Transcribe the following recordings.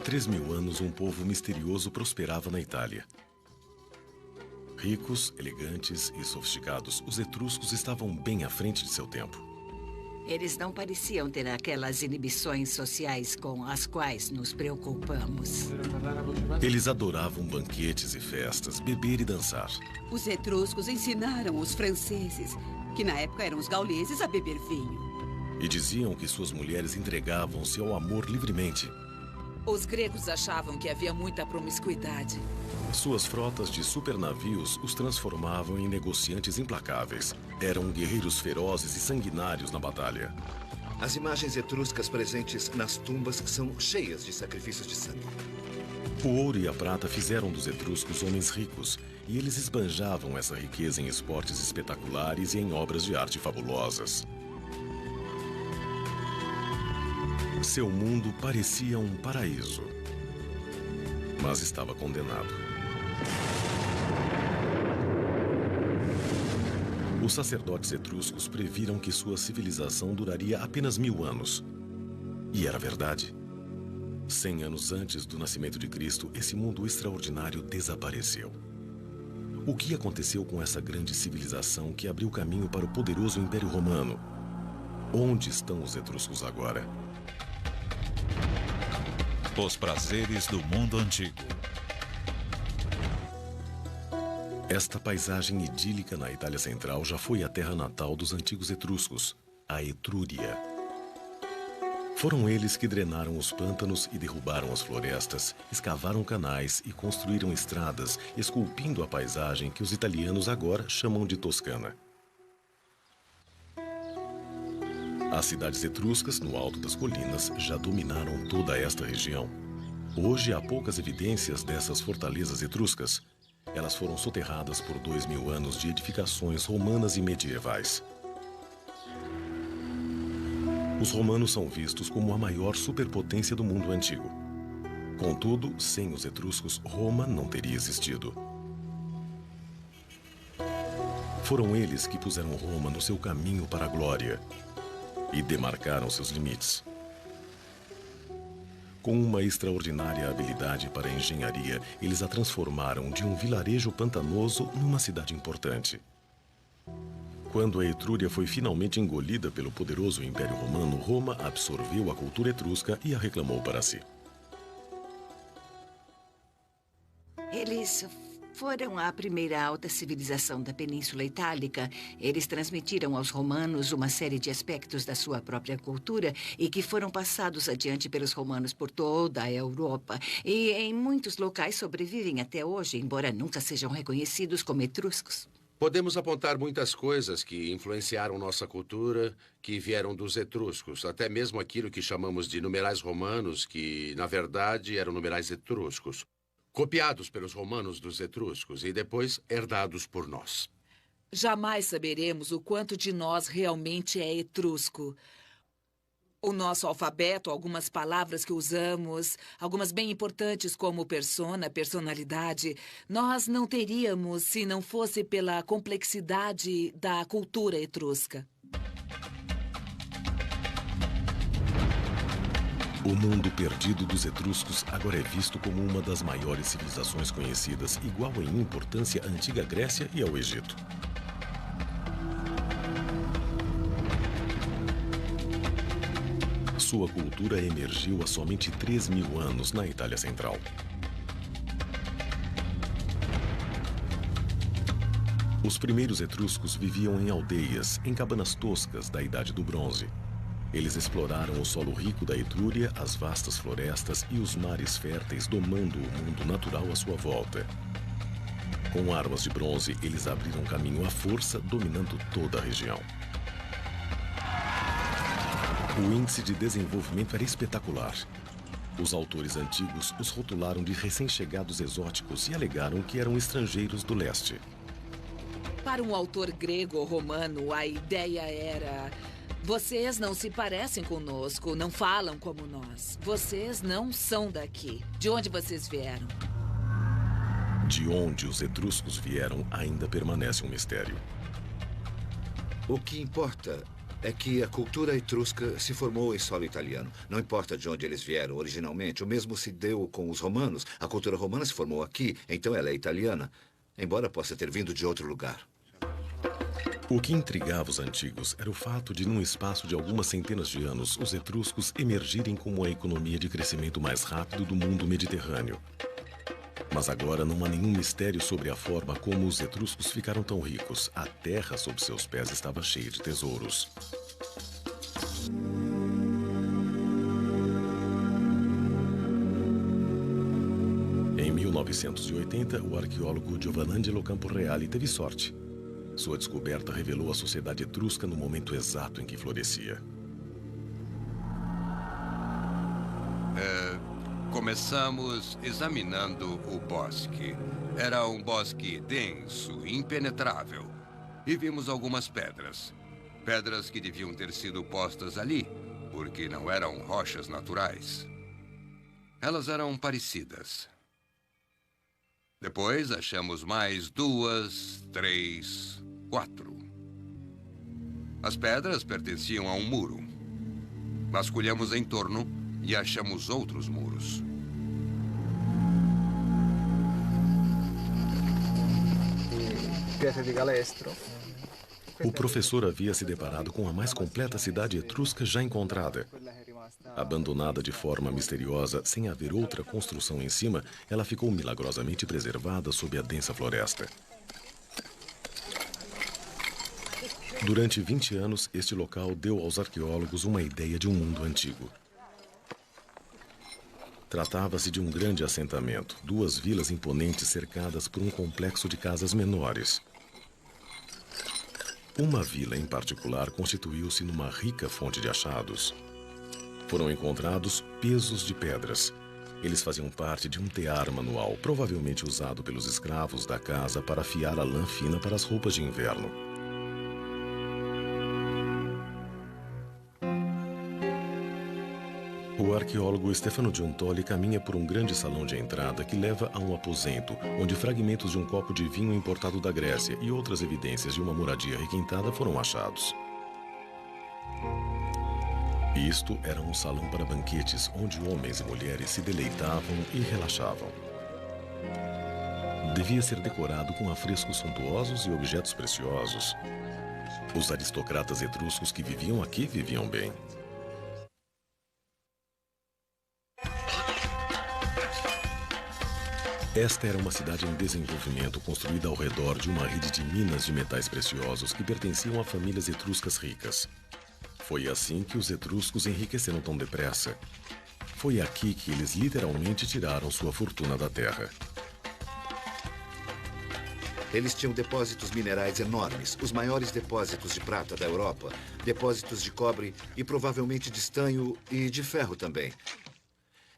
3000 anos, um povo misterioso prosperava na Itália. Ricos, elegantes e sofisticados, os etruscos estavam bem à frente de seu tempo. Eles não pareciam ter aquelas inibições sociais com as quais nos preocupamos. Eles adoravam banquetes e festas, beber e dançar. Os etruscos ensinaram os franceses, que na época eram os gauleses, a beber vinho. E diziam que suas mulheres entregavam-se ao amor livremente. Os gregos achavam que havia muita promiscuidade. Suas frotas de supernavios os transformavam em negociantes implacáveis. Eram guerreiros ferozes e sanguinários na batalha. As imagens etruscas presentes nas tumbas são cheias de sacrifícios de sangue. O ouro e a prata fizeram dos etruscos homens ricos, e eles esbanjavam essa riqueza em esportes espetaculares e em obras de arte fabulosas. Seu mundo parecia um paraíso, mas estava condenado. Os sacerdotes etruscos previram que sua civilização duraria apenas 1000 anos. E era verdade. 100 anos antes do nascimento de Cristo, esse mundo extraordinário desapareceu. O que aconteceu com essa grande civilização que abriu caminho para o poderoso Império Romano? Onde estão os etruscos agora? Os prazeres do mundo antigo. Esta paisagem idílica na Itália Central já foi a terra natal dos antigos etruscos, a Etrúria. Foram eles que drenaram os pântanos e derrubaram as florestas, escavaram canais e construíram estradas, esculpindo a paisagem que os italianos agora chamam de Toscana. As cidades etruscas, no alto das colinas, já dominaram toda esta região. Hoje há poucas evidências dessas fortalezas etruscas. Elas foram soterradas por 2000 anos de edificações romanas e medievais. Os romanos são vistos como a maior superpotência do mundo antigo. Contudo, sem os etruscos, Roma não teria existido. Foram eles que puseram Roma no seu caminho para a glória e demarcaram seus limites. Com uma extraordinária habilidade para a engenharia, eles a transformaram de um vilarejo pantanoso numa cidade importante. Quando a Etrúria foi finalmente engolida pelo poderoso Império Romano, Roma absorveu a cultura etrusca e a reclamou para si. Eles foram a primeira alta civilização da Península Itálica. Eles transmitiram aos romanos uma série de aspectos da sua própria cultura e que foram passados adiante pelos romanos por toda a Europa. E em muitos locais sobrevivem até hoje, embora nunca sejam reconhecidos como etruscos. Podemos apontar muitas coisas que influenciaram nossa cultura, que vieram dos etruscos. Até mesmo aquilo que chamamos de numerais romanos, que, na verdade, eram numerais etruscos. Copiados pelos romanos dos etruscos e depois herdados por nós. Jamais saberemos o quanto de nós realmente é etrusco. O nosso alfabeto, algumas palavras que usamos, algumas bem importantes como persona, personalidade, nós não teríamos se não fosse pela complexidade da cultura etrusca. O mundo perdido dos etruscos agora é visto como uma das maiores civilizações conhecidas, igual em importância à antiga Grécia e ao Egito. Sua cultura emergiu há somente 3000 anos na Itália Central. Os primeiros etruscos viviam em aldeias, em cabanas toscas da Idade do Bronze. Eles exploraram o solo rico da Etrúria, as vastas florestas e os mares férteis, domando o mundo natural à sua volta. Com armas de bronze, eles abriram caminho à força, dominando toda a região. O índice de desenvolvimento era espetacular. Os autores antigos os rotularam de recém-chegados exóticos e alegaram que eram estrangeiros do leste. Para um autor grego ou romano, a ideia era: vocês não se parecem conosco, não falam como nós. Vocês não são daqui. De onde vocês vieram? De onde os etruscos vieram ainda permanece um mistério. O que importa é que a cultura etrusca se formou em solo italiano. Não importa de onde eles vieram originalmente, o mesmo se deu com os romanos. A cultura romana se formou aqui, então ela é italiana, embora possa ter vindo de outro lugar. O que intrigava os antigos era o fato de, num espaço de algumas centenas de anos, os etruscos emergirem como a economia de crescimento mais rápido do mundo mediterrâneo. Mas agora não há nenhum mistério sobre a forma como os etruscos ficaram tão ricos. A terra sob seus pés estava cheia de tesouros. Em 1980, o arqueólogo Giovanangelo Camporeale teve sorte. Sua descoberta revelou a sociedade etrusca no momento exato em que florescia. Começamos examinando o bosque. Era um bosque denso, impenetrável. E vimos algumas pedras. Pedras que deviam ter sido postas ali, porque não eram rochas naturais. Elas eram parecidas. Depois achamos mais 2, 3, 4. As pedras pertenciam a um muro. Vasculhamos em torno e achamos outros muros. O professor havia se deparado com a mais completa cidade etrusca já encontrada. Abandonada de forma misteriosa, sem haver outra construção em cima, ela ficou milagrosamente preservada sob a densa floresta. Durante 20 anos, este local deu aos arqueólogos uma ideia de um mundo antigo. Tratava-se de um grande assentamento, 2 vilas imponentes cercadas por um complexo de casas menores. Uma vila em particular constituiu-se numa rica fonte de achados. Foram encontrados pesos de pedras. Eles faziam parte de um tear manual, provavelmente usado pelos escravos da casa para afiar a lã fina para as roupas de inverno. O arqueólogo Stefano Giuntoli caminha por um grande salão de entrada que leva a um aposento, onde fragmentos de um copo de vinho importado da Grécia e outras evidências de uma moradia requintada foram achados. Isto era um salão para banquetes, onde homens e mulheres se deleitavam e relaxavam. Devia ser decorado com afrescos suntuosos e objetos preciosos. Os aristocratas etruscos que viviam aqui viviam bem. Esta era uma cidade em desenvolvimento, construída ao redor de uma rede de minas de metais preciosos que pertenciam a famílias etruscas ricas. Foi assim que os etruscos enriqueceram tão depressa. Foi aqui que eles literalmente tiraram sua fortuna da terra. Eles tinham depósitos minerais enormes, os maiores depósitos de prata da Europa, depósitos de cobre e provavelmente de estanho e de ferro também.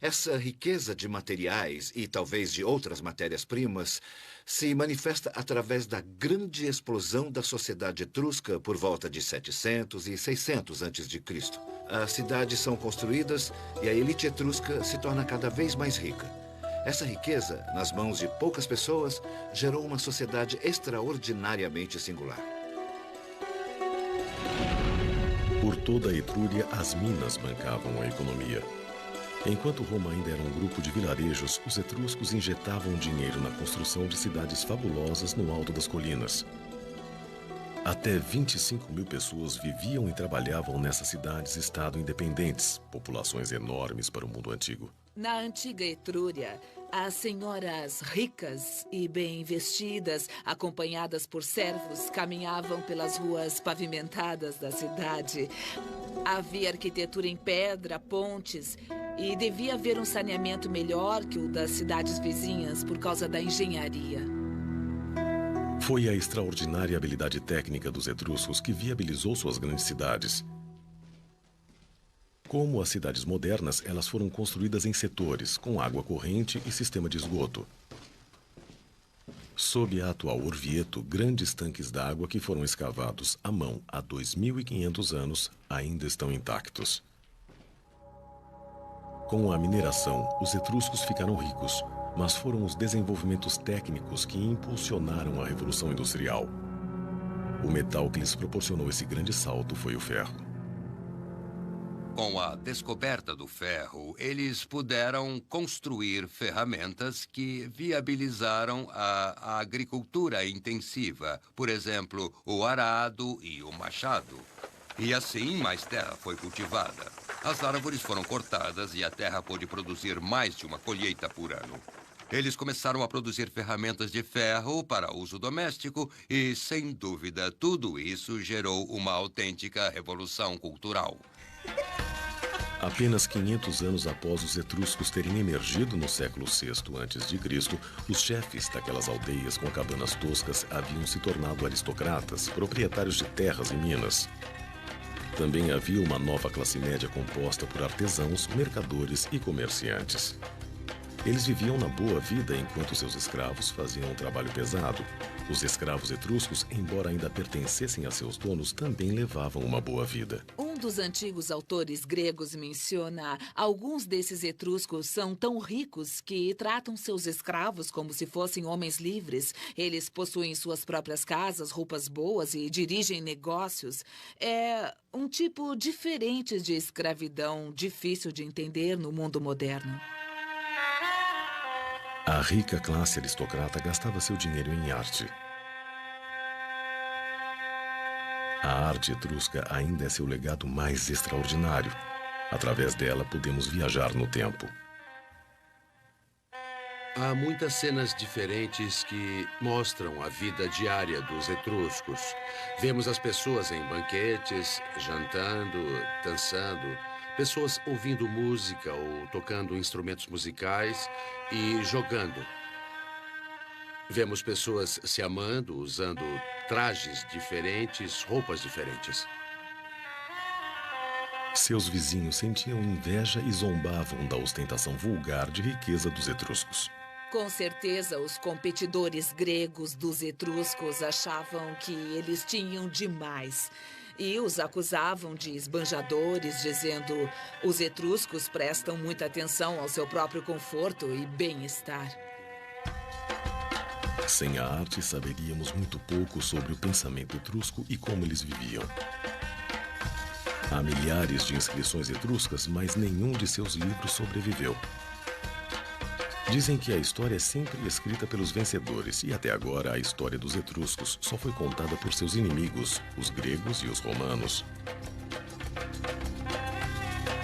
Essa riqueza de materiais e talvez de outras matérias-primas se manifesta através da grande explosão da sociedade etrusca por volta de 700 e 600 a.C. As cidades são construídas e a elite etrusca se torna cada vez mais rica. Essa riqueza, nas mãos de poucas pessoas, gerou uma sociedade extraordinariamente singular. Por toda a Etrúria, as minas bancavam a economia. Enquanto Roma ainda era um grupo de vilarejos, os etruscos injetavam dinheiro na construção de cidades fabulosas no alto das colinas. Até 25 mil pessoas viviam e trabalhavam nessas cidades-estado independentes, populações enormes para o mundo antigo. Na antiga Etrúria, as senhoras ricas e bem vestidas, acompanhadas por servos, caminhavam pelas ruas pavimentadas da cidade. Havia arquitetura em pedra, pontes, e devia haver um saneamento melhor que o das cidades vizinhas por causa da engenharia. Foi a extraordinária habilidade técnica dos etruscos que viabilizou suas grandes cidades. Como as cidades modernas, elas foram construídas em setores, com água corrente e sistema de esgoto. Sob a atual Orvieto, grandes tanques d'água que foram escavados à mão há 2.500 anos ainda estão intactos. Com a mineração, os etruscos ficaram ricos, mas foram os desenvolvimentos técnicos que impulsionaram a Revolução Industrial. O metal que lhes proporcionou esse grande salto foi o ferro. Com a descoberta do ferro, eles puderam construir ferramentas que viabilizaram a agricultura intensiva. Por exemplo, o arado e o machado. E assim, mais terra foi cultivada. As árvores foram cortadas e a terra pôde produzir mais de uma colheita por ano. Eles começaram a produzir ferramentas de ferro para uso doméstico e, sem dúvida, tudo isso gerou uma autêntica revolução cultural. Apenas 500 anos após os etruscos terem emergido no século VI a.C., os chefes daquelas aldeias com cabanas toscas haviam se tornado aristocratas, proprietários de terras e minas. Também havia uma nova classe média composta por artesãos, mercadores e comerciantes. Eles viviam na boa vida enquanto seus escravos faziam um trabalho pesado. Os escravos etruscos, embora ainda pertencessem a seus donos, também levavam uma boa vida. Um dos antigos autores gregos menciona: alguns desses etruscos são tão ricos que tratam seus escravos como se fossem homens livres. Eles possuem suas próprias casas, roupas boas e dirigem negócios. É um tipo diferente de escravidão, difícil de entender no mundo moderno. A rica classe aristocrata gastava seu dinheiro em arte. A arte etrusca ainda é seu legado mais extraordinário. Através dela, podemos viajar no tempo. Há muitas cenas diferentes que mostram a vida diária dos etruscos. Vemos as pessoas em banquetes, jantando, dançando, pessoas ouvindo música ou tocando instrumentos musicais e jogando. Vemos pessoas se amando, usando trajes diferentes, roupas diferentes. Seus vizinhos sentiam inveja e zombavam da ostentação vulgar de riqueza dos etruscos. Com certeza, os competidores gregos dos etruscos achavam que eles tinham demais. E os acusavam de esbanjadores, dizendo: os etruscos prestam muita atenção ao seu próprio conforto e bem-estar. Sem a arte, saberíamos muito pouco sobre o pensamento etrusco e como eles viviam. Há milhares de inscrições etruscas, mas nenhum de seus livros sobreviveu. Dizem que a história é sempre escrita pelos vencedores, e até agora a história dos etruscos só foi contada por seus inimigos, os gregos e os romanos.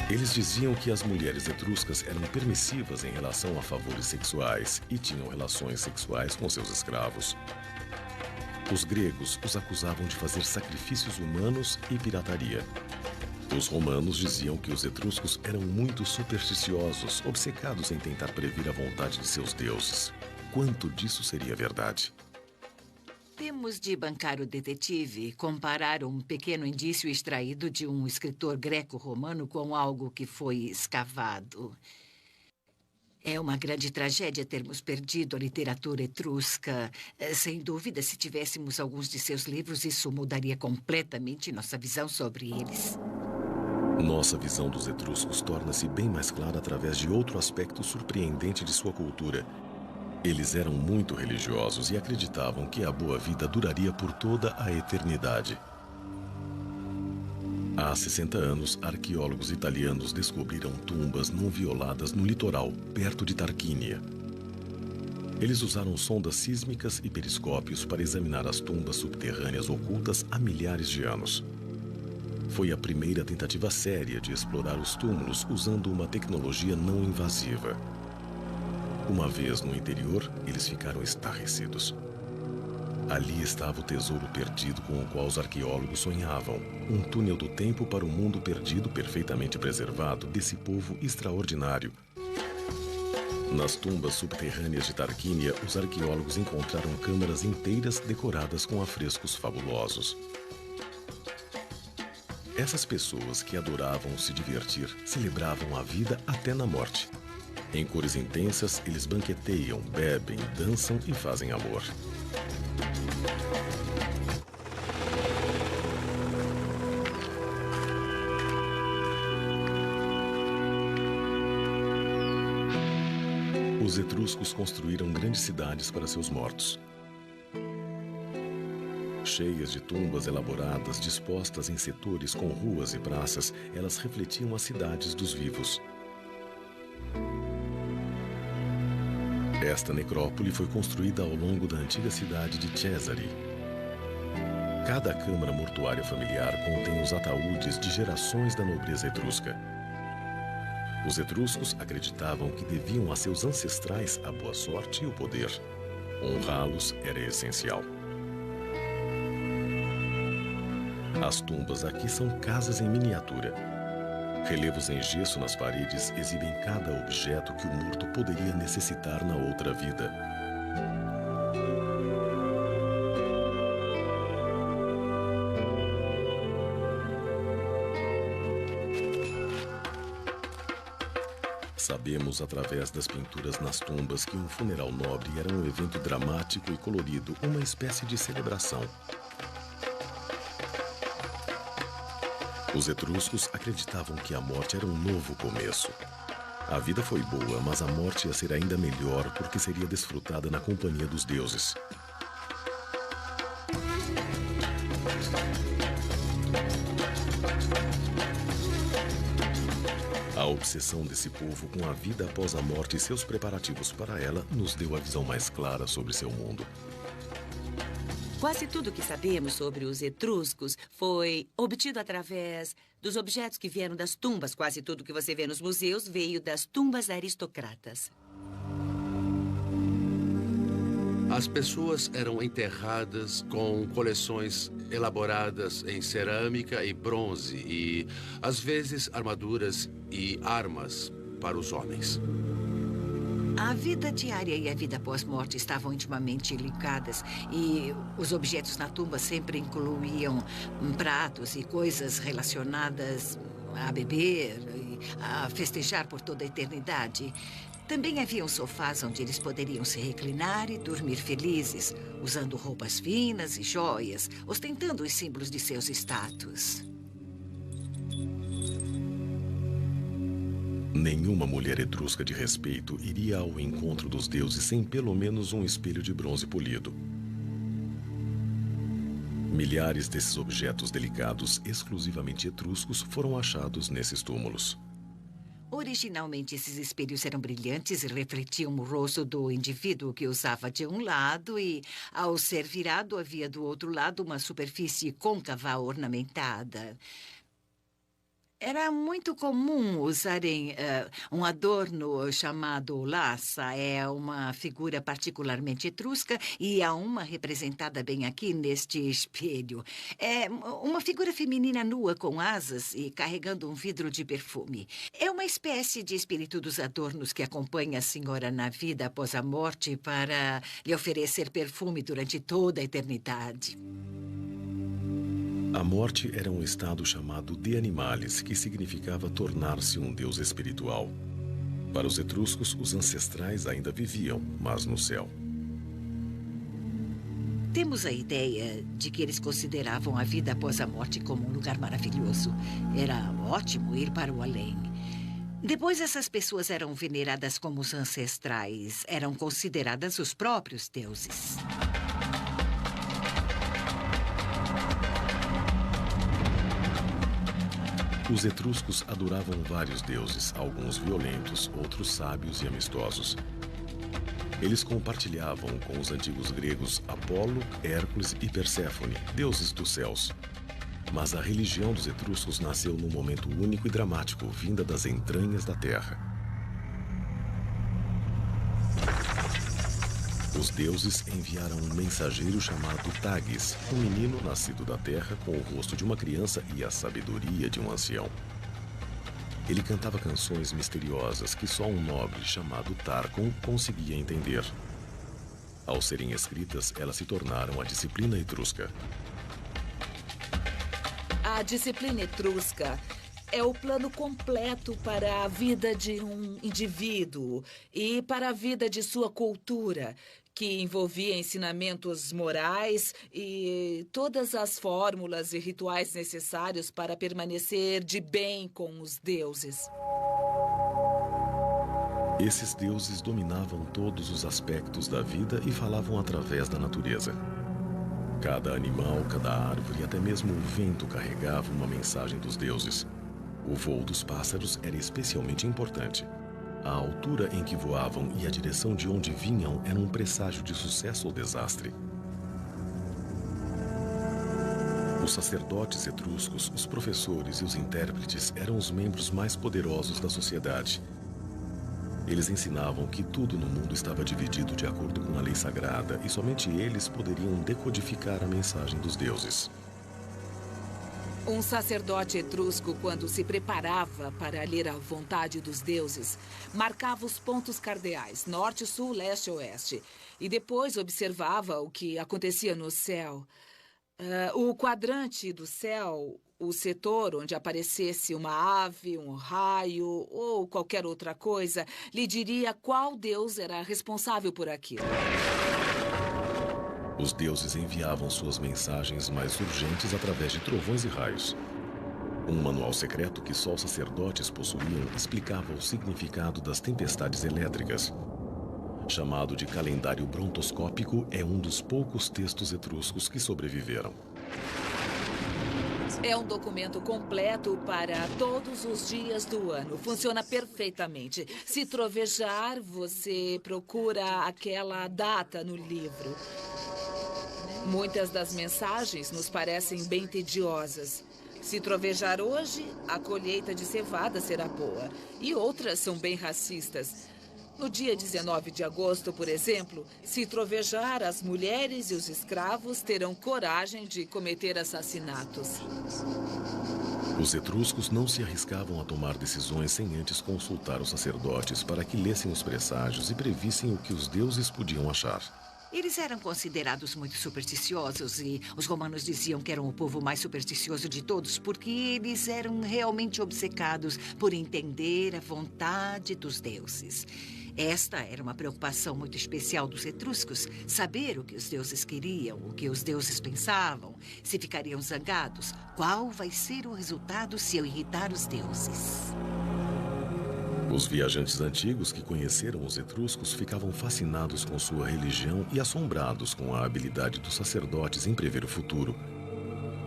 Eles diziam que as mulheres etruscas eram permissivas em relação a favores sexuais e tinham relações sexuais com seus escravos. Os gregos os acusavam de fazer sacrifícios humanos e pirataria. Os romanos diziam que os etruscos eram muito supersticiosos, obcecados em tentar prever a vontade de seus deuses. Quanto disso seria verdade? Temos de bancar o detetive, comparar um pequeno indício extraído de um escritor greco-romano com algo que foi escavado. É uma grande tragédia termos perdido a literatura etrusca. Sem dúvida, se tivéssemos alguns de seus livros, isso mudaria completamente nossa visão sobre eles. Nossa visão dos etruscos torna-se bem mais clara através de outro aspecto surpreendente de sua cultura. Eles eram muito religiosos e acreditavam que a boa vida duraria por toda a eternidade. Há 60 anos, arqueólogos italianos descobriram tumbas não violadas no litoral, perto de Tarquínia. Eles usaram sondas sísmicas e periscópios para examinar as tumbas subterrâneas ocultas há milhares de anos. Foi a primeira tentativa séria de explorar os túmulos usando uma tecnologia não invasiva. Uma vez no interior, eles ficaram estarrecidos. Ali estava o tesouro perdido com o qual os arqueólogos sonhavam. Um túnel do tempo para o mundo perdido perfeitamente preservado desse povo extraordinário. Nas tumbas subterrâneas de Tarquínia, os arqueólogos encontraram câmaras inteiras decoradas com afrescos fabulosos. Essas pessoas que adoravam se divertir, celebravam a vida até na morte. Em cores intensas, eles banqueteiam, bebem, dançam e fazem amor. Os etruscos construíram grandes cidades para seus mortos. Cheias de tumbas elaboradas dispostas em setores com ruas e praças, elas refletiam as cidades dos vivos. Esta necrópole foi construída ao longo da antiga cidade de Cesare. Cada câmara mortuária familiar contém os ataúdes de gerações da nobreza etrusca. Os etruscos acreditavam que deviam a seus ancestrais a boa sorte e o poder. Honrá-los era essencial. As tumbas aqui são casas em miniatura. Relevos em gesso nas paredes exibem cada objeto que o morto poderia necessitar na outra vida. Sabemos, através das pinturas nas tumbas, que um funeral nobre era um evento dramático e colorido, uma espécie de celebração. Os etruscos acreditavam que a morte era um novo começo. A vida foi boa, mas a morte ia ser ainda melhor porque seria desfrutada na companhia dos deuses. A obsessão desse povo com a vida após a morte e seus preparativos para ela nos deu a visão mais clara sobre seu mundo. Quase tudo que sabemos sobre os etruscos foi obtido através dos objetos que vieram das tumbas. Quase tudo que você vê nos museus veio das tumbas aristocratas. As pessoas eram enterradas com coleções elaboradas em cerâmica e bronze e, às vezes, armaduras e armas para os homens. A vida diária e a vida pós-morte estavam intimamente ligadas e os objetos na tumba sempre incluíam pratos e coisas relacionadas a beber e a festejar por toda a eternidade. Também haviam sofás onde eles poderiam se reclinar e dormir felizes, usando roupas finas e joias, ostentando os símbolos de seus status. Nenhuma mulher etrusca de respeito iria ao encontro dos deuses sem pelo menos um espelho de bronze polido. Milhares desses objetos delicados, exclusivamente etruscos, foram achados nesses túmulos. Originalmente, esses espelhos eram brilhantes e refletiam o rosto do indivíduo que usava de um lado e, ao ser virado, havia do outro lado uma superfície côncava ornamentada. Era muito comum usarem um adorno chamado laça. É uma figura particularmente etrusca e há uma representada bem aqui neste espelho. É uma figura feminina nua com asas e carregando um vidro de perfume. É uma espécie de espírito dos adornos que acompanha a senhora na vida após a morte para lhe oferecer perfume durante toda a eternidade. A morte era um estado chamado de animalis, que significava tornar-se um deus espiritual. Para os etruscos, os ancestrais ainda viviam, mas no céu. Temos a ideia de que eles consideravam a vida após a morte como um lugar maravilhoso. Era ótimo ir para o além. Depois, essas pessoas eram veneradas como os ancestrais. Eram consideradas os próprios deuses. Os etruscos adoravam vários deuses, alguns violentos, outros sábios e amistosos. Eles compartilhavam com os antigos gregos Apolo, Hércules e Perséfone, deuses dos céus. Mas a religião dos etruscos nasceu num momento único e dramático, vinda das entranhas da terra. Os deuses enviaram um mensageiro chamado Tagis, um menino nascido da terra com o rosto de uma criança e a sabedoria de um ancião. Ele cantava canções misteriosas que só um nobre chamado Tarquon conseguia entender. Ao serem escritas, elas se tornaram a disciplina etrusca. A disciplina etrusca é o plano completo para a vida de um indivíduo e para a vida de sua cultura, que envolvia ensinamentos morais e todas as fórmulas e rituais necessários para permanecer de bem com os deuses. Esses deuses dominavam todos os aspectos da vida e falavam através da natureza. Cada animal, cada árvore e até mesmo o vento carregava uma mensagem dos deuses. O voo dos pássaros era especialmente importante. A altura em que voavam e a direção de onde vinham eram um presságio de sucesso ou desastre. Os sacerdotes etruscos, os professores e os intérpretes eram os membros mais poderosos da sociedade. Eles ensinavam que tudo no mundo estava dividido de acordo com a lei sagrada e somente eles poderiam decodificar a mensagem dos deuses. Um sacerdote etrusco, quando se preparava para ler a vontade dos deuses, marcava os pontos cardeais, norte, sul, leste e oeste, e depois observava o que acontecia no céu. O quadrante do céu, o setor onde aparecesse uma ave, um raio ou qualquer outra coisa, lhe diria qual deus era responsável por aquilo. Os deuses enviavam suas mensagens mais urgentes através de trovões e raios. Um manual secreto que só os sacerdotes possuíam explicava o significado das tempestades elétricas. Chamado de calendário brontoscópico, é um dos poucos textos etruscos que sobreviveram. É um documento completo para todos os dias do ano. Funciona perfeitamente. Se trovejar, você procura aquela data no livro. Muitas das mensagens nos parecem bem tediosas. Se trovejar hoje, a colheita de cevada será boa. E outras são bem racistas. No dia 19 de agosto, por exemplo, se trovejar, as mulheres e os escravos terão coragem de cometer assassinatos. Os etruscos não se arriscavam a tomar decisões sem antes consultar os sacerdotes para que lessem os presságios e previssem o que os deuses podiam achar. Eles eram considerados muito supersticiosos e os romanos diziam que eram o povo mais supersticioso de todos porque eles eram realmente obcecados por entender a vontade dos deuses. Esta era uma preocupação muito especial dos etruscos, saber o que os deuses queriam, o que os deuses pensavam, se ficariam zangados, qual vai ser o resultado se eu irritar os deuses. Os viajantes antigos que conheceram os etruscos ficavam fascinados com sua religião e assombrados com a habilidade dos sacerdotes em prever o futuro.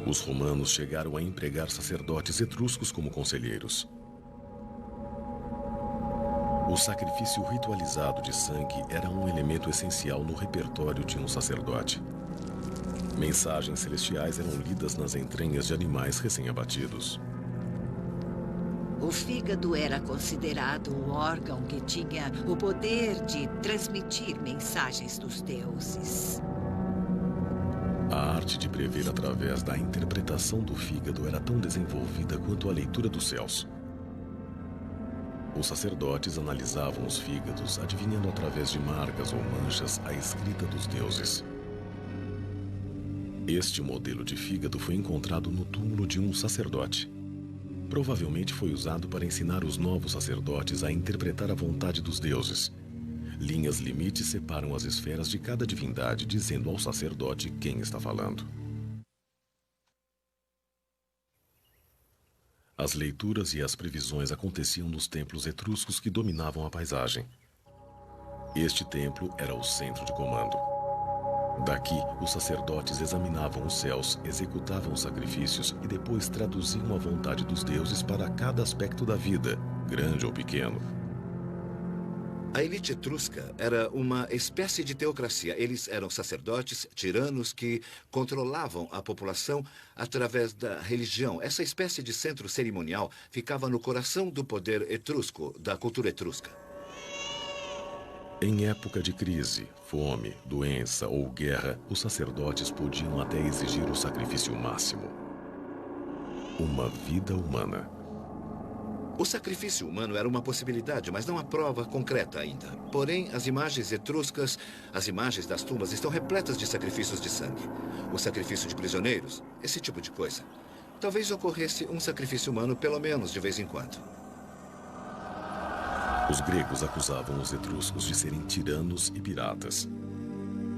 Os romanos chegaram a empregar sacerdotes etruscos como conselheiros. O sacrifício ritualizado de sangue era um elemento essencial no repertório de um sacerdote. Mensagens celestiais eram lidas nas entranhas de animais recém-abatidos. O fígado era considerado o órgão que tinha o poder de transmitir mensagens dos deuses. A arte de prever através da interpretação do fígado era tão desenvolvida quanto a leitura dos céus. Os sacerdotes analisavam os fígados, adivinhando através de marcas ou manchas a escrita dos deuses. Este modelo de fígado foi encontrado no túmulo de um sacerdote. Provavelmente foi usado para ensinar os novos sacerdotes a interpretar a vontade dos deuses. Linhas limites separam as esferas de cada divindade, dizendo ao sacerdote quem está falando. As leituras e as previsões aconteciam nos templos etruscos que dominavam a paisagem. Este templo era o centro de comando. Daqui, os sacerdotes examinavam os céus, executavam os sacrifícios e depois traduziam a vontade dos deuses para cada aspecto da vida, grande ou pequeno. A elite etrusca era uma espécie de teocracia. Eles eram sacerdotes, tiranos que controlavam a população através da religião. Essa espécie de centro cerimonial ficava no coração do poder etrusco, da cultura etrusca. Em época de crise, fome, doença ou guerra, os sacerdotes podiam até exigir o sacrifício máximo. Uma vida humana. O sacrifício humano era uma possibilidade, mas não há prova concreta ainda. Porém, as imagens etruscas, as imagens das tumbas estão repletas de sacrifícios de sangue. O sacrifício de prisioneiros, esse tipo de coisa. Talvez ocorresse um sacrifício humano pelo menos de vez em quando. Os gregos acusavam os etruscos de serem tiranos e piratas.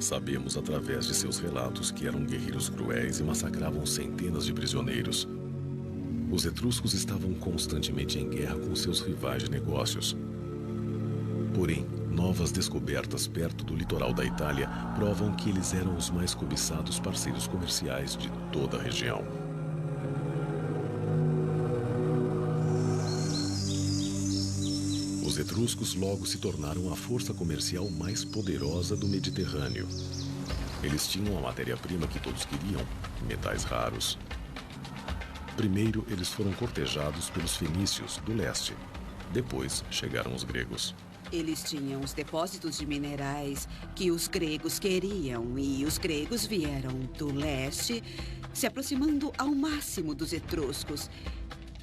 Sabemos através de seus relatos que eram guerreiros cruéis e massacravam centenas de prisioneiros. Os etruscos estavam constantemente em guerra com seus rivais de negócios. Porém, Novas descobertas perto do litoral da Itália provam que eles eram os mais cobiçados parceiros comerciais de toda a região. Os etruscos logo se tornaram a força comercial mais poderosa do Mediterrâneo. Eles tinham a matéria-prima que todos queriam, metais raros. Primeiro, eles foram cortejados pelos fenícios do leste. Depois, chegaram os gregos. Eles tinham os depósitos de minerais que os gregos queriam, e os gregos vieram do leste, se aproximando ao máximo dos etruscos.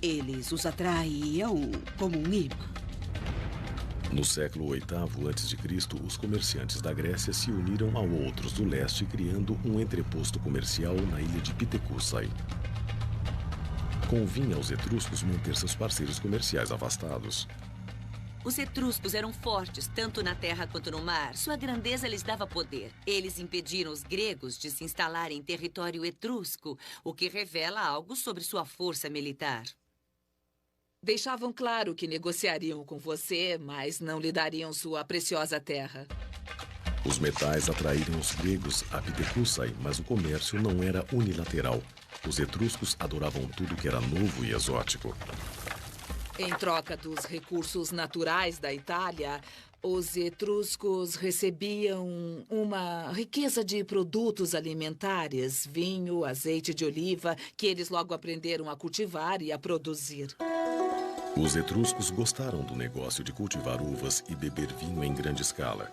Eles os atraíam como um imã. No século VIII a.C., os comerciantes da Grécia se uniram a outros do leste, criando um entreposto comercial na ilha de Pitecússai. Convinha aos etruscos manter seus parceiros comerciais afastados. Os etruscos eram fortes, tanto na terra quanto no mar. Sua grandeza lhes dava poder. Eles impediram os gregos de se instalarem em território etrusco, o que revela algo sobre sua força militar. Deixavam claro que negociariam com você, mas não lhe dariam sua preciosa terra. Os metais atraíram os gregos a Pitecússai, mas o comércio não era unilateral. Os etruscos adoravam tudo que era novo e exótico. Em troca dos recursos naturais da Itália, os etruscos recebiam uma riqueza de produtos alimentares, vinho, azeite de oliva, que eles logo aprenderam a cultivar e a produzir. Os etruscos gostaram do negócio de cultivar uvas e beber vinho em grande escala.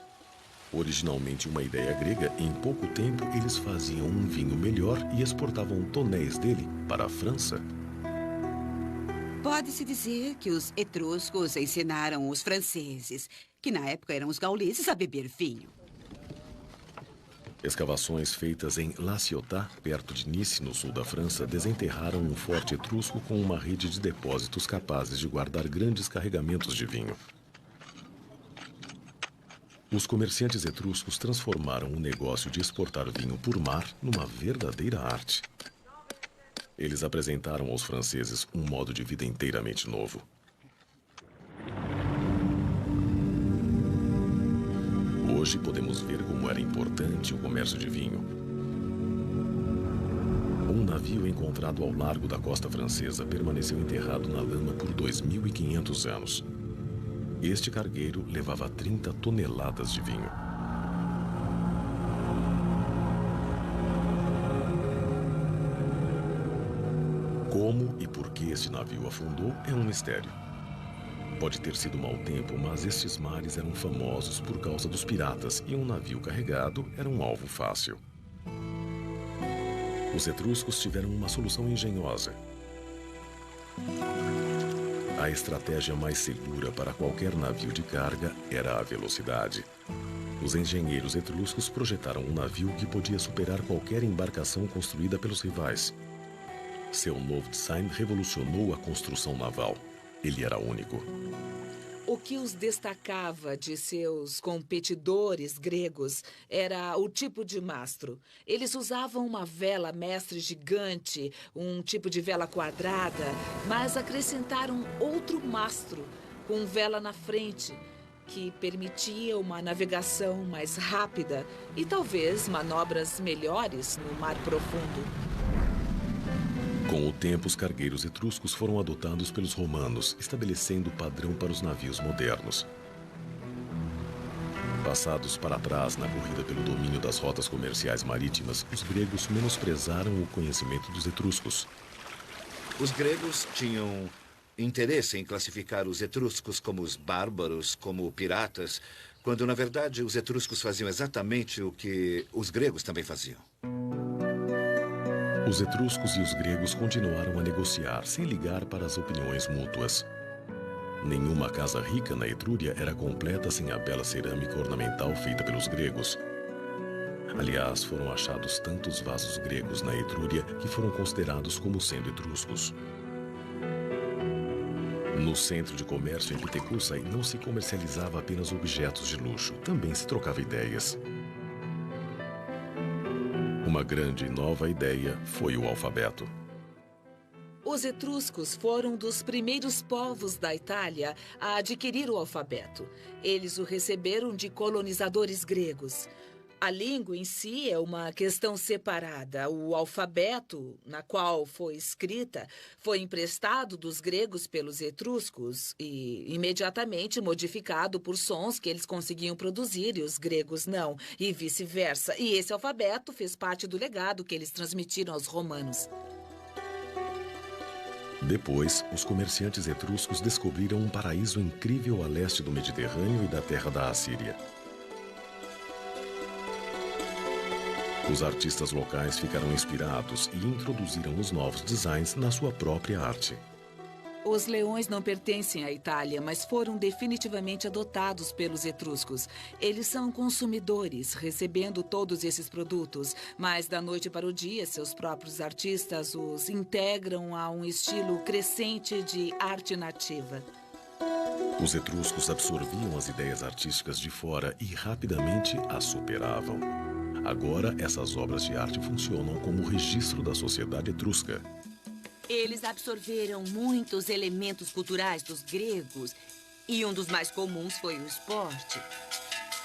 Originalmente uma ideia grega, em pouco tempo eles faziam um vinho melhor e exportavam tonéis dele para a França. Pode-se dizer que os etruscos ensinaram os franceses, que na época eram os gauleses, a beber vinho. Escavações feitas em La Ciotat, perto de Nice, no sul da França, desenterraram um forte etrusco com uma rede de depósitos capazes de guardar grandes carregamentos de vinho. Os comerciantes etruscos transformaram o negócio de exportar vinho por mar numa verdadeira arte. Eles apresentaram aos franceses um modo de vida inteiramente novo. Hoje podemos ver como era importante o comércio de vinho. Um navio encontrado ao largo da costa francesa permaneceu enterrado na lama por 2.500 anos. Este cargueiro levava 30 toneladas de vinho. Como e por que esse navio afundou é um mistério. Pode ter sido mau tempo, mas estes mares eram famosos por causa dos piratas e um navio carregado era um alvo fácil. Os etruscos tiveram uma solução engenhosa. A estratégia mais segura para qualquer navio de carga era a velocidade. Os engenheiros etruscos projetaram um navio que podia superar qualquer embarcação construída pelos rivais. Seu novo design revolucionou a construção naval. Ele era único. O que os destacava de seus competidores gregos era o tipo de mastro. Eles usavam uma vela mestre gigante, um tipo de vela quadrada, mas acrescentaram outro mastro, com vela na frente, que permitia uma navegação mais rápida e talvez manobras melhores no mar profundo. Com o tempo, os cargueiros etruscos foram adotados pelos romanos, estabelecendo o padrão para os navios modernos. Passados para trás na corrida pelo domínio das rotas comerciais marítimas, os gregos menosprezaram o conhecimento dos etruscos. Os gregos tinham interesse em classificar os etruscos como os bárbaros, como piratas, quando, na verdade, os etruscos faziam exatamente o que os gregos também faziam. Os etruscos e os gregos continuaram a negociar, sem ligar para as opiniões mútuas. Nenhuma casa rica na Etrúria era completa sem a bela cerâmica ornamental feita pelos gregos. Aliás, foram achados tantos vasos gregos na Etrúria que foram considerados como sendo etruscos. No centro de comércio em Pitecússai não se comercializava apenas objetos de luxo, também se trocava ideias. Uma grande e nova ideia foi o alfabeto. Os etruscos foram um dos primeiros povos da Itália a adquirir o alfabeto. Eles o receberam de colonizadores gregos. A língua em si é uma questão separada. O alfabeto, na qual foi escrita, foi emprestado dos gregos pelos etruscos e imediatamente modificado por sons que eles conseguiam produzir e os gregos não, e vice-versa. E esse alfabeto fez parte do legado que eles transmitiram aos romanos. Depois, os comerciantes etruscos descobriram um paraíso incrível a leste do Mediterrâneo e da terra da Assíria. Os artistas locais ficaram inspirados e introduziram os novos designs na sua própria arte. Os leões não pertencem à Itália, mas foram definitivamente adotados pelos etruscos. Eles são consumidores, recebendo todos esses produtos, mas da noite para o dia, seus próprios artistas os integram a um estilo crescente de arte nativa. Os etruscos absorviam as ideias artísticas de fora e rapidamente as superavam. Agora, essas obras de arte funcionam como registro da sociedade etrusca. Eles absorveram muitos elementos culturais dos gregos e um dos mais comuns foi o esporte.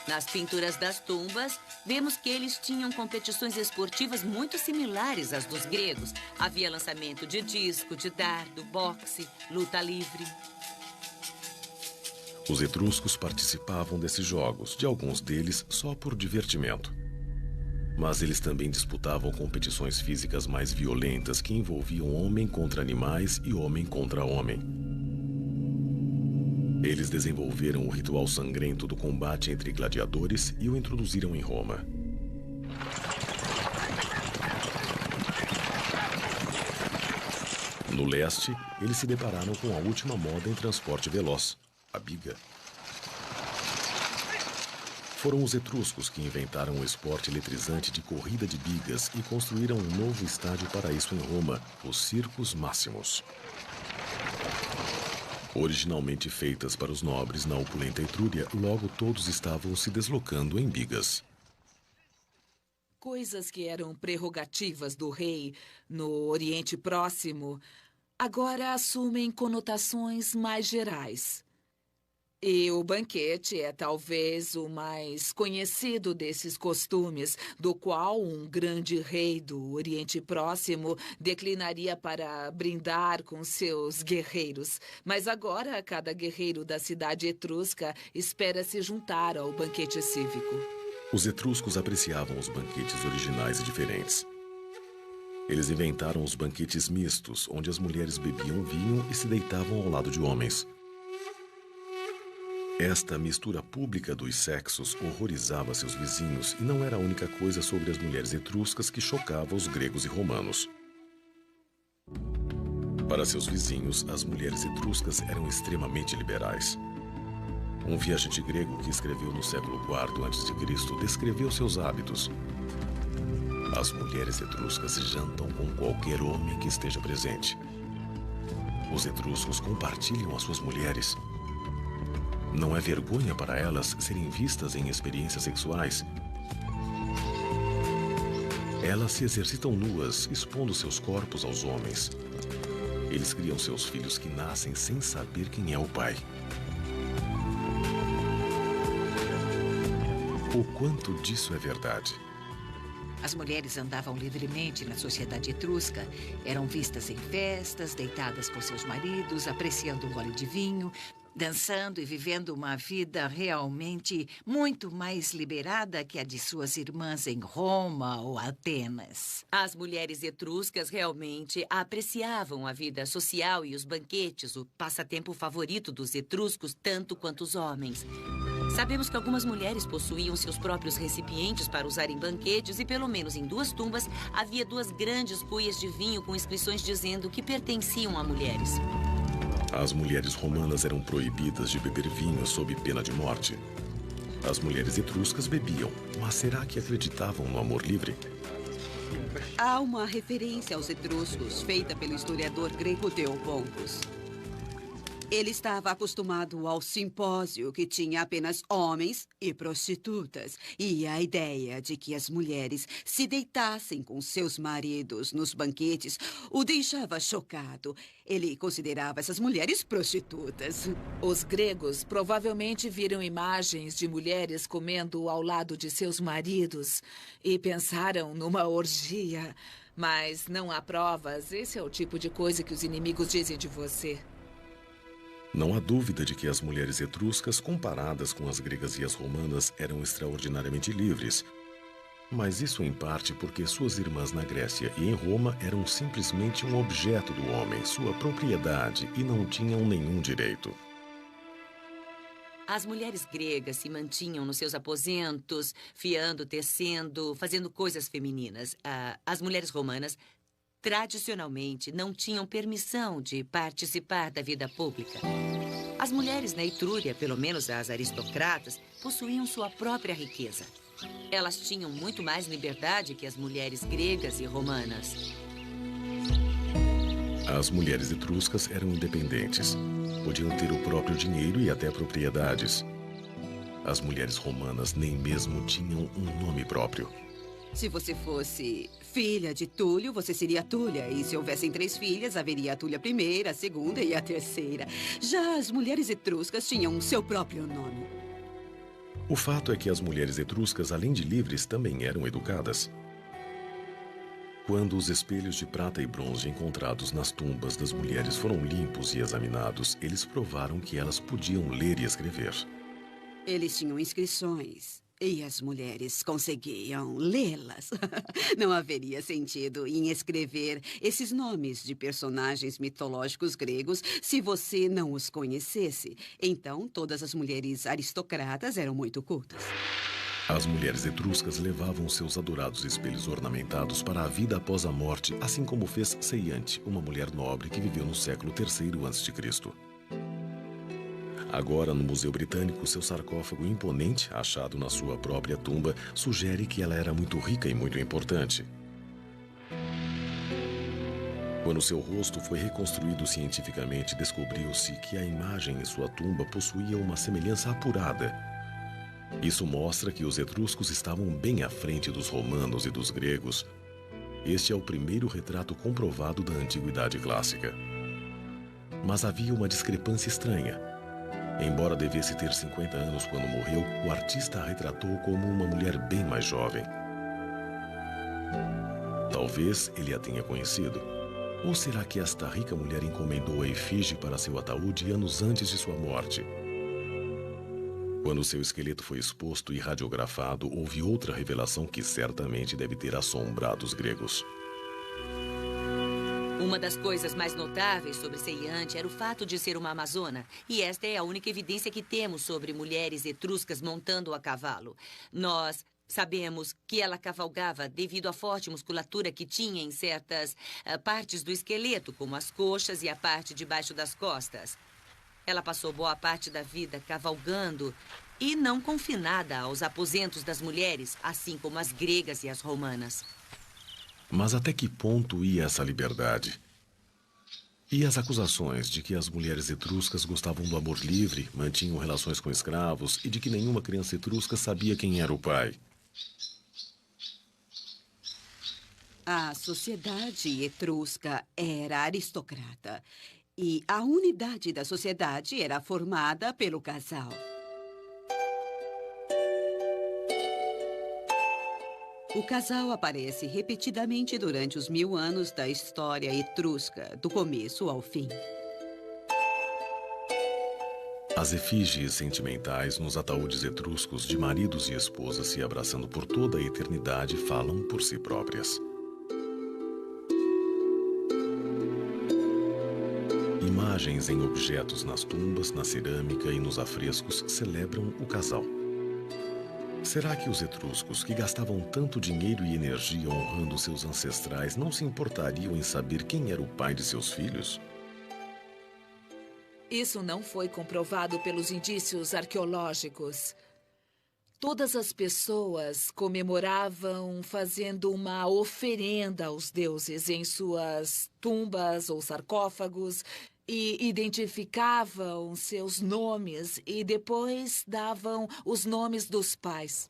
Nas pinturas das tumbas, vemos que eles tinham competições esportivas muito similares às dos gregos. Havia lançamento de disco, de dardo, boxe, luta livre. Os etruscos participavam desses jogos, de alguns deles só por divertimento. Mas eles também disputavam competições físicas mais violentas que envolviam homem contra animais e homem contra homem. Eles desenvolveram o ritual sangrento do combate entre gladiadores e o introduziram em Roma. No leste, eles se depararam com a última moda em transporte veloz, a biga. Foram os etruscos que inventaram o esporte eletrizante de corrida de bigas e construíram um novo estádio para isso em Roma, os Circus Maximus. Originalmente feitas para os nobres na opulenta Etrúria, logo todos estavam se deslocando em bigas. Coisas que eram prerrogativas do rei no Oriente Próximo agora assumem conotações mais gerais. E o banquete é talvez o mais conhecido desses costumes, do qual um grande rei do Oriente Próximo declinaria para brindar com seus guerreiros. Mas agora, cada guerreiro da cidade etrusca espera se juntar ao banquete cívico. Os etruscos apreciavam os banquetes originais e diferentes. Eles inventaram os banquetes mistos, onde as mulheres bebiam vinho e se deitavam ao lado de homens. Esta mistura pública dos sexos horrorizava seus vizinhos e não era a única coisa sobre as mulheres etruscas que chocava os gregos e romanos. Para seus vizinhos, as mulheres etruscas eram extremamente liberais. Um viajante grego que escreveu no século IV a.C. descreveu seus hábitos. As mulheres etruscas jantam com qualquer homem que esteja presente. Os etruscos compartilham as suas mulheres. Não é vergonha para elas serem vistas em experiências sexuais. Elas se exercitam nuas, expondo seus corpos aos homens. Eles criam seus filhos que nascem sem saber quem é o pai. O quanto disso é verdade? As mulheres andavam livremente na sociedade etrusca, eram vistas em festas, deitadas com seus maridos, apreciando um gole de vinho, dançando e vivendo uma vida realmente muito mais liberada que a de suas irmãs em Roma ou Atenas. As mulheres etruscas realmente apreciavam a vida social e os banquetes, o passatempo favorito dos etruscos, tanto quanto os homens. Sabemos que algumas mulheres possuíam seus próprios recipientes para usar em banquetes e, pelo menos em 2 tumbas, havia 2 grandes cuias de vinho com inscrições dizendo que pertenciam a mulheres. As mulheres romanas eram proibidas de beber vinho sob pena de morte. As mulheres etruscas bebiam, mas será que acreditavam no amor livre? Há uma referência aos etruscos feita pelo historiador grego Theopompos. Ele estava acostumado ao simpósio que tinha apenas homens e prostitutas. E a ideia de que as mulheres se deitassem com seus maridos nos banquetes o deixava chocado. Ele considerava essas mulheres prostitutas. Os gregos provavelmente viram imagens de mulheres comendo ao lado de seus maridos e pensaram numa orgia. Mas não há provas. Esse é o tipo de coisa que os inimigos dizem de você. Não há dúvida de que as mulheres etruscas, comparadas com as gregas e as romanas, eram extraordinariamente livres. Mas isso em parte porque suas irmãs na Grécia e em Roma eram simplesmente um objeto do homem, sua propriedade, e não tinham nenhum direito. As mulheres gregas se mantinham nos seus aposentos, fiando, tecendo, fazendo coisas femininas. As mulheres romanas, tradicionalmente, não tinham permissão de participar da vida pública. As mulheres na Etrúria, pelo menos as aristocratas, possuíam sua própria riqueza. Elas tinham muito mais liberdade que as mulheres gregas e romanas. As mulheres etruscas eram independentes. Podiam ter o próprio dinheiro e até propriedades. As mulheres romanas nem mesmo tinham um nome próprio. Se você fosse filha de Túlio, você seria Túlia. E se houvessem 3 filhas, haveria a Túlia I, a segunda e a terceira. Já as mulheres etruscas tinham seu próprio nome. O fato é que as mulheres etruscas, além de livres, também eram educadas. Quando os espelhos de prata e bronze encontrados nas tumbas das mulheres foram limpos e examinados, eles provaram que elas podiam ler e escrever. Eles tinham inscrições. E as mulheres conseguiam lê-las. Não haveria sentido em escrever esses nomes de personagens mitológicos gregos se você não os conhecesse. Então, todas as mulheres aristocratas eram muito cultas. As mulheres etruscas levavam seus adorados espelhos ornamentados para a vida após a morte, assim como fez Seiante, uma mulher nobre que viveu no século III a.C. Agora, no Museu Britânico, seu sarcófago imponente, achado na sua própria tumba, sugere que ela era muito rica e muito importante. Quando seu rosto foi reconstruído cientificamente, descobriu-se que a imagem em sua tumba possuía uma semelhança apurada. Isso mostra que os etruscos estavam bem à frente dos romanos e dos gregos. Este é o primeiro retrato comprovado da Antiguidade Clássica. Mas havia uma discrepância estranha. Embora devesse ter 50 anos quando morreu, o artista a retratou como uma mulher bem mais jovem. Talvez ele a tenha conhecido. Ou será que esta rica mulher encomendou a efígie para seu ataúde anos antes de sua morte? Quando seu esqueleto foi exposto e radiografado, houve outra revelação que certamente deve ter assombrado os gregos. Uma das coisas mais notáveis sobre Seiante era o fato de ser uma amazona. E esta é a única evidência que temos sobre mulheres etruscas montando a cavalo. Nós sabemos que ela cavalgava devido à forte musculatura que tinha em certas partes do esqueleto, como as coxas e a parte de baixo das costas. Ela passou boa parte da vida cavalgando e não confinada aos aposentos das mulheres, assim como as gregas e as romanas. Mas até que ponto ia essa liberdade? E as acusações de que as mulheres etruscas gostavam do amor livre, mantinham relações com escravos e de que nenhuma criança etrusca sabia quem era o pai? A sociedade etrusca era aristocrata e a unidade da sociedade era formada pelo casal. O casal aparece repetidamente durante os 1000 anos da história etrusca, do começo ao fim. As efígies sentimentais nos ataúdes etruscos de maridos e esposas se abraçando por toda a eternidade falam por si próprias. Imagens em objetos nas tumbas, na cerâmica e nos afrescos celebram o casal. Será que os etruscos, que gastavam tanto dinheiro e energia honrando seus ancestrais, não se importariam em saber quem era o pai de seus filhos? Isso não foi comprovado pelos indícios arqueológicos. Todas as pessoas comemoravam fazendo uma oferenda aos deuses em suas tumbas ou sarcófagos. e identificavam seus nomes e depois davam os nomes dos pais.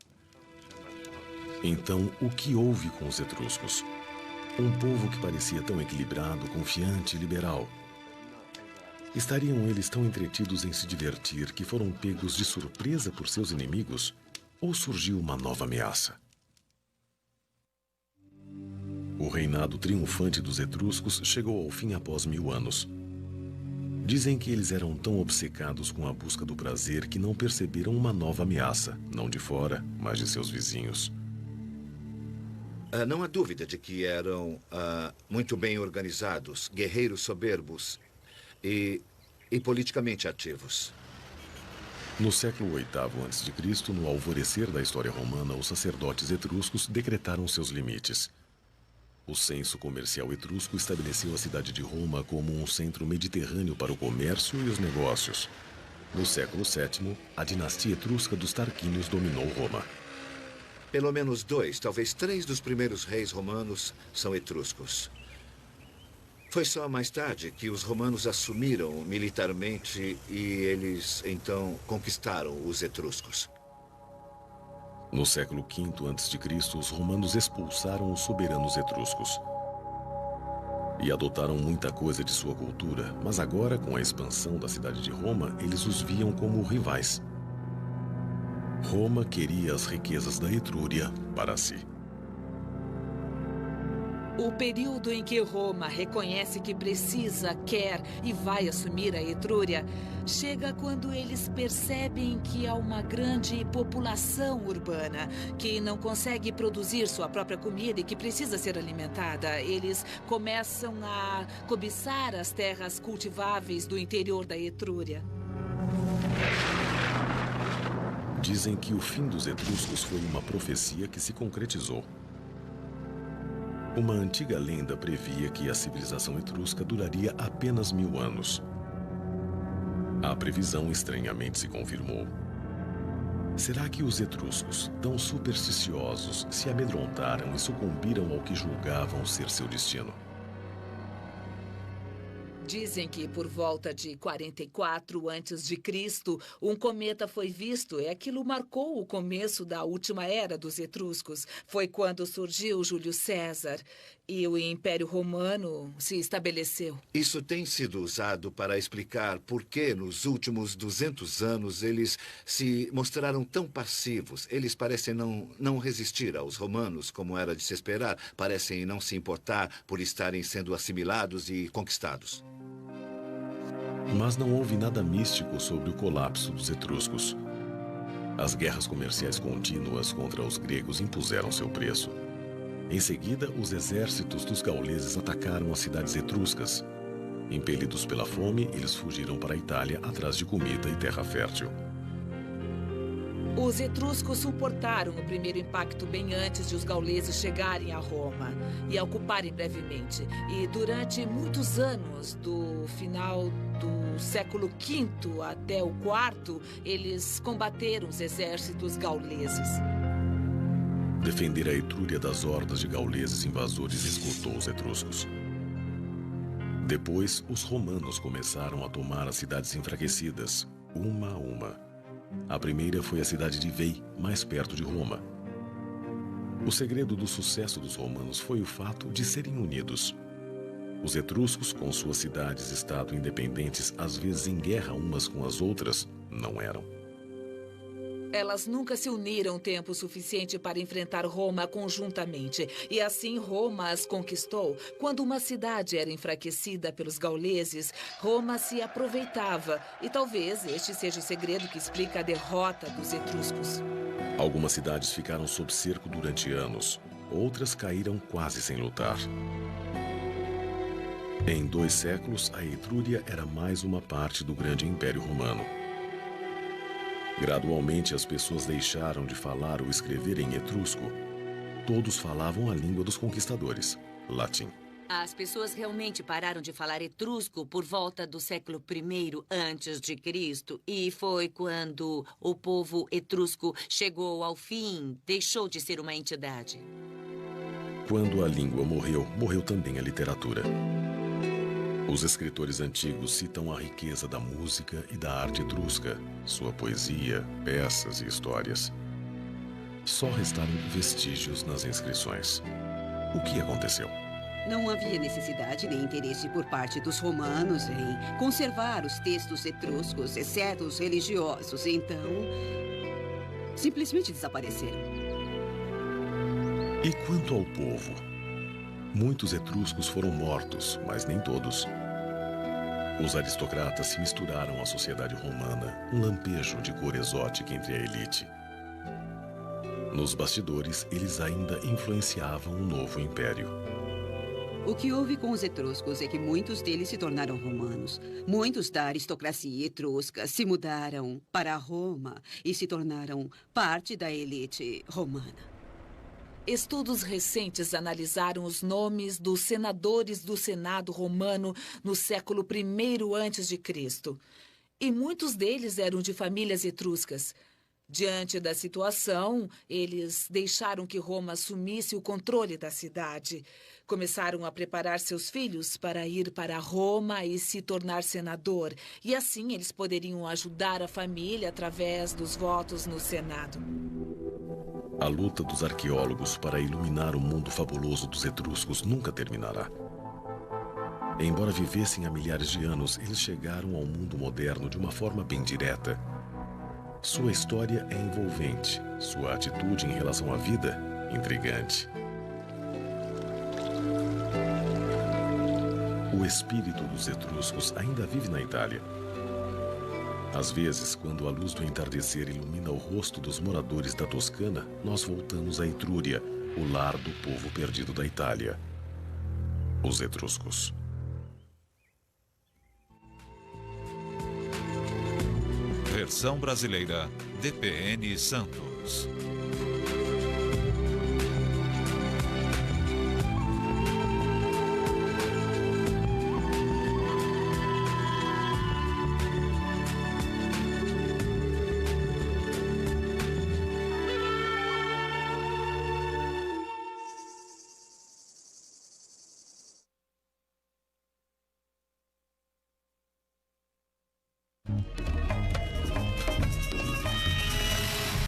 Então, o que houve com os etruscos? Um povo que parecia tão equilibrado, confiante e liberal. Estariam eles tão entretidos em se divertir que foram pegos de surpresa por seus inimigos? Ou surgiu uma nova ameaça? O reinado triunfante dos etruscos chegou ao fim após 1000 anos. Dizem que eles eram tão obcecados com a busca do prazer que não perceberam uma nova ameaça, não de fora, mas de seus vizinhos. Não há dúvida de que eram muito bem organizados, guerreiros soberbos e politicamente ativos. No século VIII a.C., no alvorecer da história romana, os sacerdotes etruscos decretaram seus limites. O censo comercial etrusco estabeleceu a cidade de Roma como um centro mediterrâneo para o comércio e os negócios. No século VII, a dinastia etrusca dos Tarquínios dominou Roma. Pelo menos 2, talvez 3 dos primeiros reis romanos são etruscos. Foi só mais tarde que os romanos assumiram militarmente e eles, então, conquistaram os etruscos. No século V a.C., os romanos expulsaram os soberanos etruscos. E adotaram muita coisa de sua cultura, mas agora, com a expansão da cidade de Roma, eles os viam como rivais. Roma queria as riquezas da Etrúria para si. O período em que Roma reconhece que precisa, quer e vai assumir a Etrúria chega quando eles percebem que há uma grande população urbana que não consegue produzir sua própria comida e que precisa ser alimentada. Eles começam a cobiçar as terras cultiváveis do interior da Etrúria. Dizem que o fim dos etruscos foi uma profecia que se concretizou. Uma antiga lenda previa que a civilização etrusca duraria apenas 1000 anos. A previsão estranhamente se confirmou. Será que os etruscos, tão supersticiosos, se amedrontaram e sucumbiram ao que julgavam ser seu destino? Dizem que por volta de 44 a.C., um cometa foi visto e aquilo marcou o começo da última era dos etruscos. Foi quando surgiu Júlio César e o Império Romano se estabeleceu. Isso tem sido usado para explicar por que nos últimos 200 anos eles se mostraram tão passivos. Eles parecem não resistir aos romanos, como era de se esperar. Parecem não se importar por estarem sendo assimilados e conquistados. Mas não houve nada místico sobre o colapso dos etruscos. As guerras comerciais contínuas contra os gregos impuseram seu preço. Em seguida, os exércitos dos gauleses atacaram as cidades etruscas. Impelidos pela fome, eles fugiram para a Itália atrás de comida e terra fértil. Os etruscos suportaram o primeiro impacto bem antes de os gauleses chegarem a Roma e a ocuparem brevemente. E durante muitos anos, do final do século V até o IV, eles combateram os exércitos gauleses. Defender a Etrúria das hordas de gauleses invasores esgotou os etruscos. Depois, os romanos começaram a tomar as cidades enfraquecidas, uma a uma. A primeira foi a cidade de Veii, mais perto de Roma. O segredo do sucesso dos romanos foi o fato de serem unidos. Os etruscos, com suas cidades-estado independentes, às vezes em guerra umas com as outras, não eram. Elas nunca se uniram tempo suficiente para enfrentar Roma conjuntamente. E assim Roma as conquistou. Quando uma cidade era enfraquecida pelos gauleses, Roma se aproveitava. E talvez este seja o segredo que explica a derrota dos etruscos. Algumas cidades ficaram sob cerco durante anos. Outras caíram quase sem lutar. Em 2 séculos, a Etrúria era mais uma parte do grande Império Romano. Gradualmente, as pessoas deixaram de falar ou escrever em etrusco. Todos falavam a língua dos conquistadores, latim. As pessoas realmente pararam de falar etrusco por volta do século I a.C. E foi quando o povo etrusco chegou ao fim, deixou de ser uma entidade. Quando a língua morreu, morreu também a literatura. Os escritores antigos citam a riqueza da música e da arte etrusca, sua poesia, peças e histórias. Só restaram vestígios nas inscrições. O que aconteceu? Não havia necessidade nem interesse por parte dos romanos em conservar os textos etruscos, exceto os religiosos. Então, simplesmente desapareceram. E quanto ao povo? Muitos etruscos foram mortos, mas nem todos. Os aristocratas se misturaram à sociedade romana, um lampejo de cor exótica entre a elite. Nos bastidores, eles ainda influenciavam o novo império. O que houve com os etruscos é que muitos deles se tornaram romanos. Muitos da aristocracia etrusca se mudaram para Roma e se tornaram parte da elite romana. Estudos recentes analisaram os nomes dos senadores do Senado romano no século I a.C. E muitos deles eram de famílias etruscas. Diante da situação, eles deixaram que Roma assumisse o controle da cidade. Começaram a preparar seus filhos para ir para Roma e se tornar senador. E assim eles poderiam ajudar a família através dos votos no Senado. A luta dos arqueólogos para iluminar o mundo fabuloso dos etruscos nunca terminará. Embora vivessem há milhares de anos, eles chegaram ao mundo moderno de uma forma bem direta. Sua história é envolvente, sua atitude em relação à vida, intrigante. O espírito dos etruscos ainda vive na Itália. Às vezes, quando a luz do entardecer ilumina o rosto dos moradores da Toscana, nós voltamos à Etrúria, o lar do povo perdido da Itália, os etruscos. Versão brasileira, DPN Santos.